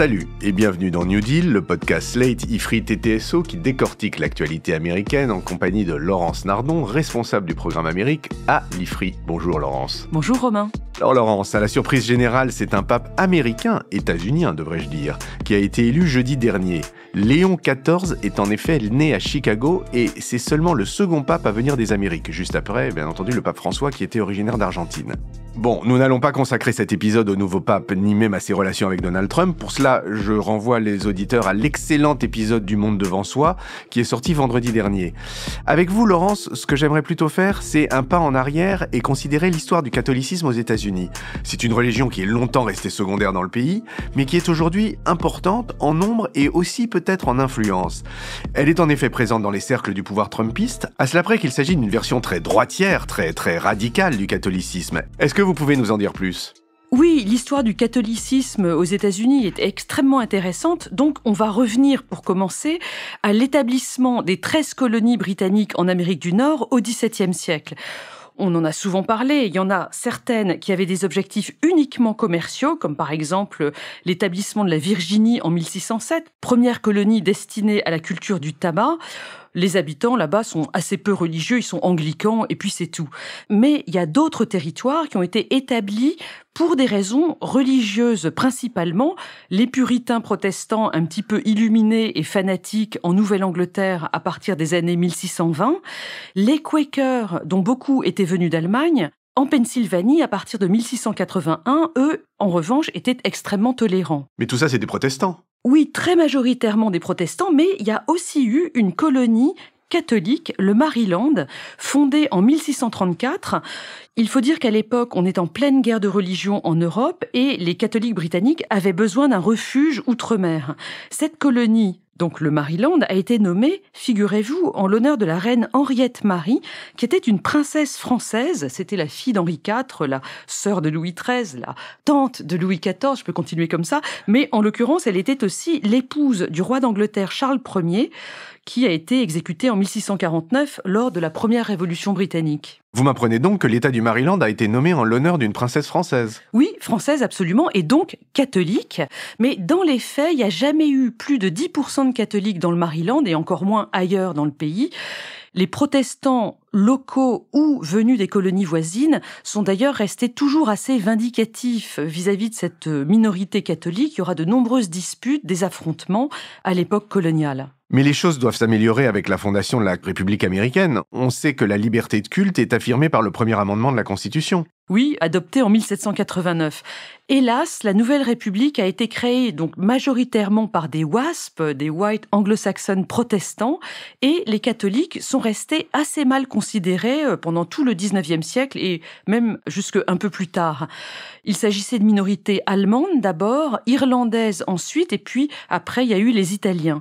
Salut et bienvenue dans New Deal, le podcast Slate Ifrit et TSO qui décortique l'actualité américaine en compagnie de Laurence Nardon, responsable du programme Amérique à l'Ifrit. Bonjour Laurence. Bonjour Romain. Alors Laurence, à la surprise générale, c'est un pape américain, états-unien devrais-je dire, qui a été élu jeudi dernier. Léon XIV est en effet né à Chicago et c'est seulement le second pape à venir des Amériques, juste après, bien entendu, le pape François qui était originaire d'Argentine. Bon, nous n'allons pas consacrer cet épisode au nouveau pape, ni même à ses relations avec Donald Trump. Pour cela, je renvoie les auditeurs à l'excellent épisode du Monde devant soi, qui est sorti vendredi dernier. Avec vous, Laurence, ce que j'aimerais plutôt faire, c'est un pas en arrière et considérer l'histoire du catholicisme aux États-Unis. C'est une religion qui est longtemps restée secondaire dans le pays, mais qui est aujourd'hui importante en nombre et aussi peut-être en influence. Elle est en effet présente dans les cercles du pouvoir trumpiste, à cela près qu'il s'agit d'une version très droitière, très radicale du catholicisme. Est-ce que vous pouvez nous en dire plus ? Oui, l'histoire du catholicisme aux États-Unis est extrêmement intéressante, donc on va revenir pour commencer à l'établissement des 13 colonies britanniques en Amérique du Nord au XVIIe siècle. On en a souvent parlé, il y en a certaines qui avaient des objectifs uniquement commerciaux, comme par exemple l'établissement de la Virginie en 1607, première colonie destinée à la culture du tabac. Les habitants là-bas sont assez peu religieux, ils sont anglicans et puis c'est tout. Mais il y a d'autres territoires qui ont été établis pour des raisons religieuses principalement. Les puritains protestants un petit peu illuminés et fanatiques en Nouvelle-Angleterre à partir des années 1620. Les Quakers, dont beaucoup étaient venus d'Allemagne, en Pennsylvanie, à partir de 1681, eux, en revanche, étaient extrêmement tolérants. Mais tout ça, c'est des protestants. Oui, très majoritairement des protestants, mais il y a aussi eu une colonie catholique, le Maryland, fondée en 1634. Il faut dire qu'à l'époque, on est en pleine guerre de religion en Europe et les catholiques britanniques avaient besoin d'un refuge outre-mer. Cette colonie, donc le Maryland, a été nommée, figurez-vous, en l'honneur de la reine Henriette Marie, qui était une princesse française. C'était la fille d'Henri IV, la sœur de Louis XIII, la tante de Louis XIV, je peux continuer comme ça. Mais en l'occurrence, elle était aussi l'épouse du roi d'Angleterre Charles Ier, qui a été exécuté en 1649 lors de la première révolution britannique. Vous m'apprenez donc que l'État du Maryland a été nommé en l'honneur d'une princesse française. Oui, française absolument, et donc catholique. Mais dans les faits, il n'y a jamais eu plus de 10% de catholiques dans le Maryland, et encore moins ailleurs dans le pays. Les protestants locaux ou venus des colonies voisines sont d'ailleurs restés toujours assez vindicatifs vis-à-vis de cette minorité catholique. Il y aura de nombreuses disputes, des affrontements à l'époque coloniale. Mais les choses doivent s'améliorer avec la fondation de la République américaine. On sait que la liberté de culte est affirmée par le premier amendement de la Constitution. Oui, adopté en 1789. Hélas, la Nouvelle République a été créée donc majoritairement par des WASP, des White Anglo-Saxons protestants, et les catholiques sont restés assez mal considérés pendant tout le XIXe siècle et même jusque un peu plus tard. Il s'agissait de minorités allemandes d'abord, irlandaises ensuite, et puis après il y a eu les Italiens.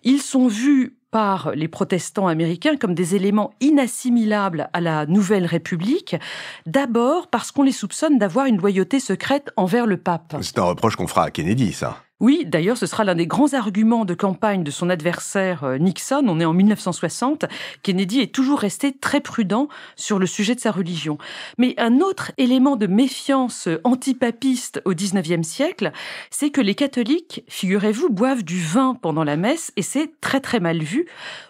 Ils sont vus par les protestants américains comme des éléments inassimilables à la Nouvelle République, d'abord parce qu'on les soupçonne d'avoir une loyauté secrète envers le pape. C'est un reproche qu'on fera à Kennedy, ça. Oui, d'ailleurs, ce sera l'un des grands arguments de campagne de son adversaire Nixon. On est en 1960. Kennedy est toujours resté très prudent sur le sujet de sa religion. Mais un autre élément de méfiance antipapiste au XIXe siècle, c'est que les catholiques, figurez-vous, boivent du vin pendant la messe et c'est très mal vu.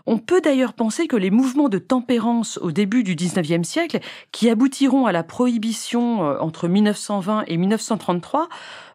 On peut d'ailleurs penser que les mouvements de tempérance au début du XIXe siècle, qui aboutiront à la prohibition entre 1920 et 1933,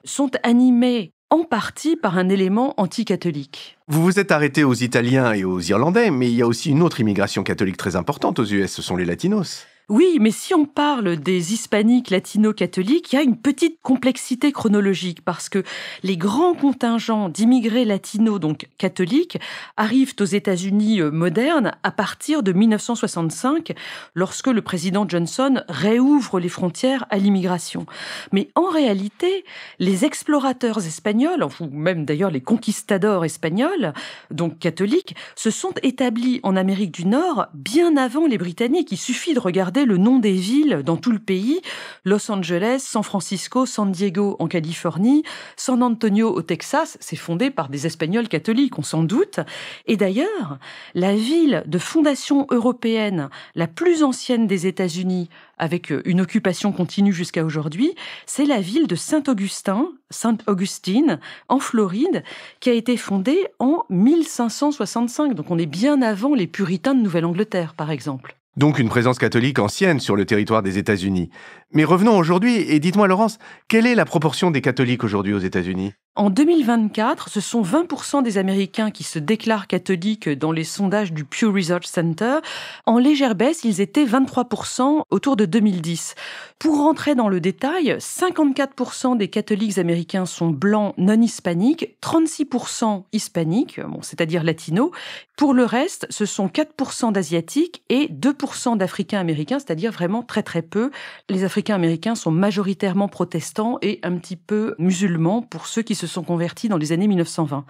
sont animés en partie par un élément anticatholique. Vous vous êtes arrêté aux Italiens et aux Irlandais, mais il y a aussi une autre immigration catholique très importante aux US, ce sont les Latinos. Oui, mais si on parle des hispaniques latino-catholiques, il y a une petite complexité chronologique parce que les grands contingents d'immigrés latinos, donc catholiques, arrivent aux États-Unis modernes à partir de 1965, lorsque le président Johnson réouvre les frontières à l'immigration. Mais en réalité, les explorateurs espagnols, ou même d'ailleurs les conquistadors espagnols, donc catholiques, se sont établis en Amérique du Nord bien avant les Britanniques. Il suffit de regarder regardez le nom des villes dans tout le pays, Los Angeles, San Francisco, San Diego en Californie, San Antonio au Texas, c'est fondé par des Espagnols catholiques, on s'en doute. Et d'ailleurs, la ville de fondation européenne la plus ancienne des États-Unis, avec une occupation continue jusqu'à aujourd'hui, c'est la ville de Saint-Augustin, Saint-Augustine, en Floride, qui a été fondée en 1565. Donc on est bien avant les puritains de Nouvelle-Angleterre, par exemple. Donc une présence catholique ancienne sur le territoire des États-Unis. Mais revenons aujourd'hui et dites-moi Laurence, quelle est la proportion des catholiques aujourd'hui aux États-Unis ? En 2024, ce sont 20% des Américains qui se déclarent catholiques dans les sondages du Pew Research Center. En légère baisse, ils étaient 23% autour de 2010. Pour rentrer dans le détail, 54% des catholiques américains sont blancs non hispaniques, 36% hispaniques, c'est-à-dire latinos. Pour le reste, ce sont 4% d'asiatiques et 2% d'Africains américains, c'est-à-dire vraiment très très peu. Les Africains américains sont majoritairement protestants et un petit peu musulmans pour ceux qui se sont convertis dans les années 1920.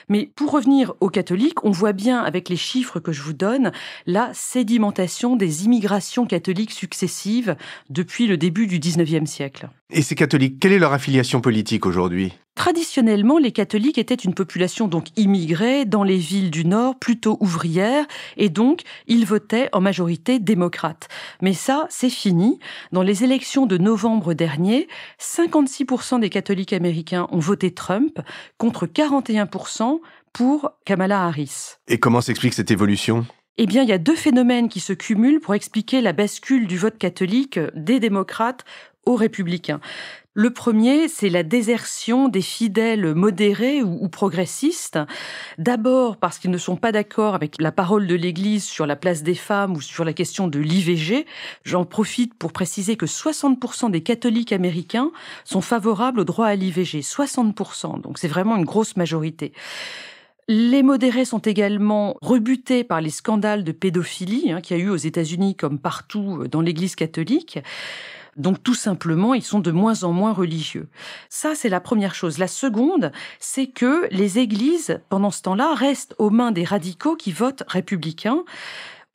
Mais pour revenir aux catholiques, on voit bien avec les chiffres que je vous donne la sédimentation des immigrations catholiques successives depuis le début du 19e siècle. Et ces catholiques, quelle est leur affiliation politique aujourd'hui ? Traditionnellement, les catholiques étaient une population donc immigrée dans les villes du Nord, plutôt ouvrière, et donc ils votaient en majorité démocrate. Mais ça, c'est fini. Dans les élections de novembre dernier, 56% des catholiques américains ont voté Trump, contre 41% pour Kamala Harris. Et comment s'explique cette évolution ? Eh bien, il y a deux phénomènes qui se cumulent pour expliquer la bascule du vote catholique des démocrates aux républicains. Le premier, c'est la désertion des fidèles modérés ou progressistes. D'abord parce qu'ils ne sont pas d'accord avec la parole de l'Église sur la place des femmes ou sur la question de l'IVG. J'en profite pour préciser que 60% des catholiques américains sont favorables au droit à l'IVG. 60%, donc c'est vraiment une grosse majorité. Les modérés sont également rebutés par les scandales de pédophilie qu'il y a eu aux États-Unis comme partout dans l'Église catholique. Donc tout simplement, ils sont de moins en moins religieux. Ça, c'est la première chose. La seconde, c'est que les églises, pendant ce temps-là, restent aux mains des radicaux qui votent républicains.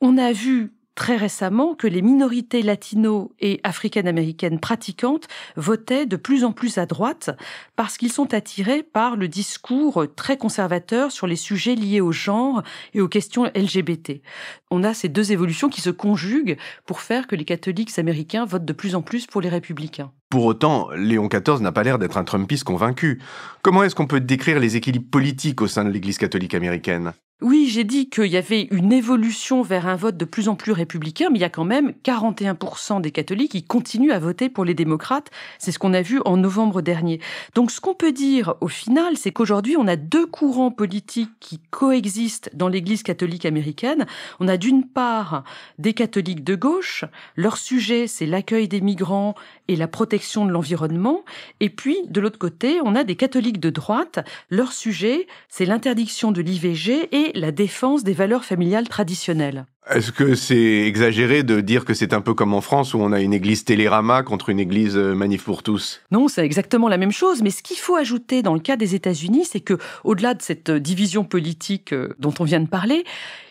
On a vu très récemment que les minorités latino et africaines-américaines pratiquantes votaient de plus en plus à droite parce qu'ils sont attirés par le discours très conservateur sur les sujets liés au genre et aux questions LGBT. On a ces deux évolutions qui se conjuguent pour faire que les catholiques américains votent de plus en plus pour les républicains. Pour autant, Léon XIV n'a pas l'air d'être un Trumpiste convaincu. Comment est-ce qu'on peut décrire les équilibres politiques au sein de l'Église catholique américaine ? Oui, j'ai dit qu'il y avait une évolution vers un vote de plus en plus républicain, mais il y a quand même 41% des catholiques qui continuent à voter pour les démocrates. C'est ce qu'on a vu en novembre dernier. Donc ce qu'on peut dire au final, c'est qu'aujourd'hui, on a deux courants politiques qui coexistent dans l'Église catholique américaine. On a d'une part des catholiques de gauche. Leur sujet, c'est l'accueil des migrants et la protection de l'environnement. Et puis, de l'autre côté, on a des catholiques de droite. Leur sujet, c'est l'interdiction de l'IVG et la défense des valeurs familiales traditionnelles. Est-ce que c'est exagéré de dire que c'est un peu comme en France où on a une église Télérama contre une église Manif pour tous ? Non, c'est exactement la même chose. Mais ce qu'il faut ajouter dans le cas des États-Unis, c'est que, au-delà de cette division politique dont on vient de parler,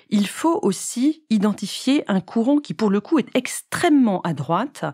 il faut aussi identifier un courant qui, pour le coup, est extrêmement à droite.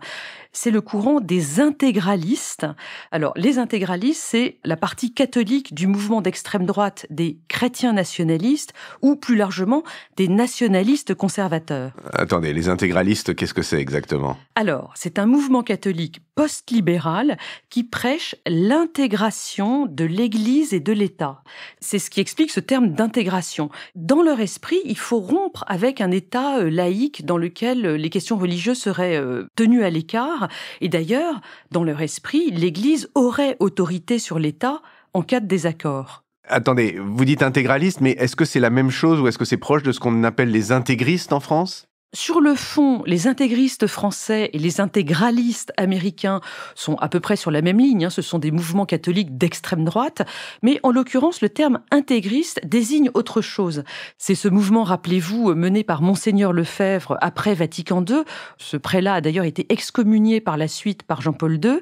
C'est le courant des intégralistes. Alors, les intégralistes, c'est la partie catholique du mouvement d'extrême droite des chrétiens nationalistes ou, plus largement, des nationalistes conservateurs. Attendez, les intégralistes, qu'est-ce que c'est exactement ? Alors, c'est un mouvement catholique post-libéral qui prêche l'intégration de l'Église et de l'État. C'est ce qui explique ce terme d'intégration. Dans leur esprit, il faut rompre avec un État laïque dans lequel les questions religieuses seraient tenues à l'écart. Et d'ailleurs, dans leur esprit, l'Église aurait autorité sur l'État en cas de désaccord. Attendez, vous dites intégraliste, mais est-ce que c'est la même chose ou est-ce que c'est proche de ce qu'on appelle les intégristes en France ? Sur le fond, les intégristes français et les intégralistes américains sont à peu près sur la même ligne. Ce sont des mouvements catholiques d'extrême droite. Mais en l'occurrence, le terme intégriste désigne autre chose. C'est ce mouvement, rappelez-vous, mené par Monseigneur Lefebvre après Vatican II. Ce prélat a d'ailleurs été excommunié par la suite par Jean-Paul II.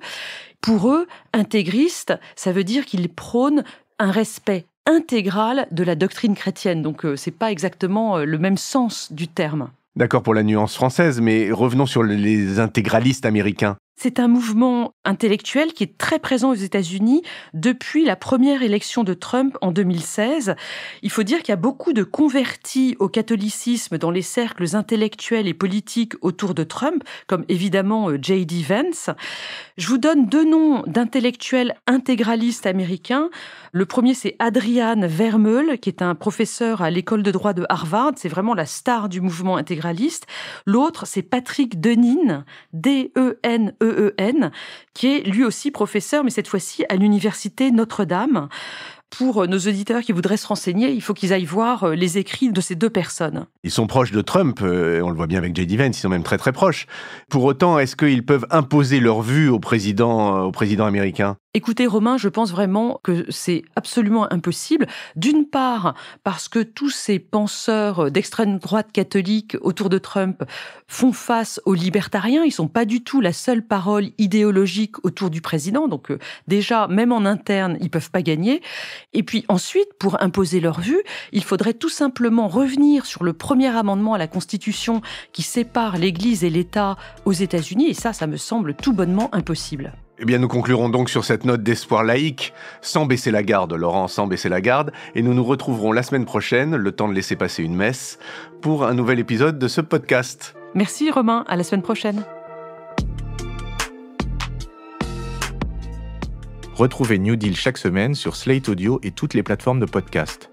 Pour eux, intégriste, ça veut dire qu'ils prônent un respect intégral de la doctrine chrétienne. Donc, c'est pas exactement le même sens du terme. D'accord pour la nuance française, mais revenons sur les intégralistes américains. C'est un mouvement intellectuel qui est très présent aux États-Unis depuis la première élection de Trump en 2016. Il faut dire qu'il y a beaucoup de convertis au catholicisme dans les cercles intellectuels et politiques autour de Trump, comme évidemment J.D. Vance. Je vous donne 2 noms d'intellectuels intégralistes américains. Le premier, c'est Adrian Vermeule, qui est un professeur à l'école de droit de Harvard. C'est vraiment la star du mouvement intégraliste. L'autre, c'est Patrick Deneen, D-E-N-E-E-N, qui est lui aussi professeur, mais cette fois-ci à l'université Notre-Dame. Pour nos auditeurs qui voudraient se renseigner, il faut qu'ils aillent voir les écrits de ces 2 personnes. Ils sont proches de Trump, on le voit bien avec J.D. Vance, ils sont même très très proches. Pour autant, est-ce qu'ils peuvent imposer leur vue au président américain ? Écoutez Romain, je pense vraiment que c'est absolument impossible. D'une part, parce que tous ces penseurs d'extrême droite catholique autour de Trump font face aux libertariens. Ils sont pas du tout la seule parole idéologique autour du président. Donc déjà, même en interne, ils peuvent pas gagner. Et puis ensuite, pour imposer leur vue, il faudrait tout simplement revenir sur le premier amendement à la Constitution qui sépare l'Église et l'État aux États-Unis. Et ça me semble tout bonnement impossible. Eh bien, nous conclurons donc sur cette note d'espoir laïque, sans baisser la garde, Laurent, sans baisser la garde, et nous nous retrouverons la semaine prochaine, le temps de laisser passer une messe, pour un nouvel épisode de ce podcast. Merci Romain, à la semaine prochaine. Retrouvez New Deal chaque semaine sur Slate Audio et toutes les plateformes de podcast.